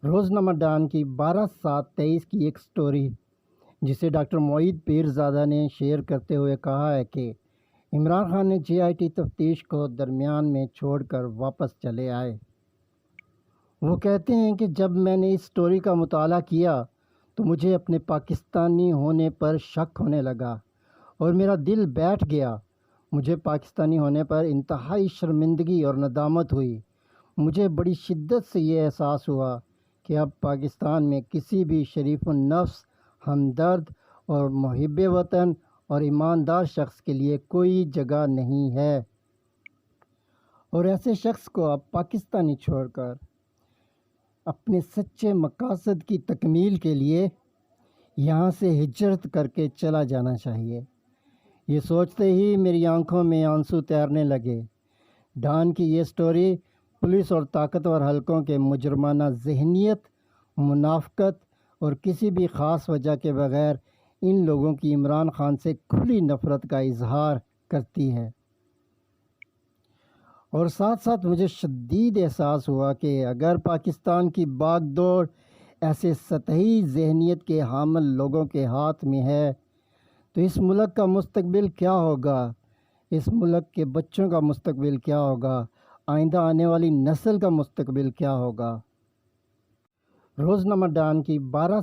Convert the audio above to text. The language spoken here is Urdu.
روزنامہ ڈان کی 12/7/23 کی ایک سٹوری جسے ڈاکٹر معید پیرزادہ نے شیئر کرتے ہوئے کہا ہے کہ عمران خان نے JIT تفتیش کو درمیان میں چھوڑ کر واپس چلے آئے۔ وہ کہتے ہیں کہ جب میں نے اس سٹوری کا مطالعہ کیا تو مجھے اپنے پاکستانی ہونے پر شک ہونے لگا اور میرا دل بیٹھ گیا۔ مجھے پاکستانی ہونے پر انتہائی شرمندگی اور ندامت ہوئی۔ مجھے بڑی شدت سے یہ احساس ہوا کہ اب پاکستان میں کسی بھی شریف النفس، ہمدرد اور محب وطن اور ایماندار شخص کے لیے کوئی جگہ نہیں ہے، اور ایسے شخص کو اب پاکستانی چھوڑ کر اپنے سچے مقاصد کی تکمیل کے لیے یہاں سے ہجرت کر کے چلا جانا چاہیے۔ یہ سوچتے ہی میری آنکھوں میں آنسو تیرنے لگے۔ ڈان کی یہ سٹوری پولیس اور طاقتور حلقوں کے مجرمانہ ذہنیت، منافقت اور کسی بھی خاص وجہ کے بغیر ان لوگوں کی عمران خان سے کھلی نفرت کا اظہار کرتی ہے، اور ساتھ ساتھ مجھے شدید احساس ہوا کہ اگر پاکستان کی باغ دوڑ ایسے سطحی ذہنیت کے حامل لوگوں کے ہاتھ میں ہے تو اس ملک کا مستقبل کیا ہوگا، اس ملک کے بچوں کا مستقبل کیا ہوگا، آئندہ آنے والی نسل کا مستقبل کیا ہوگا۔ روزنامہ ڈان کی 12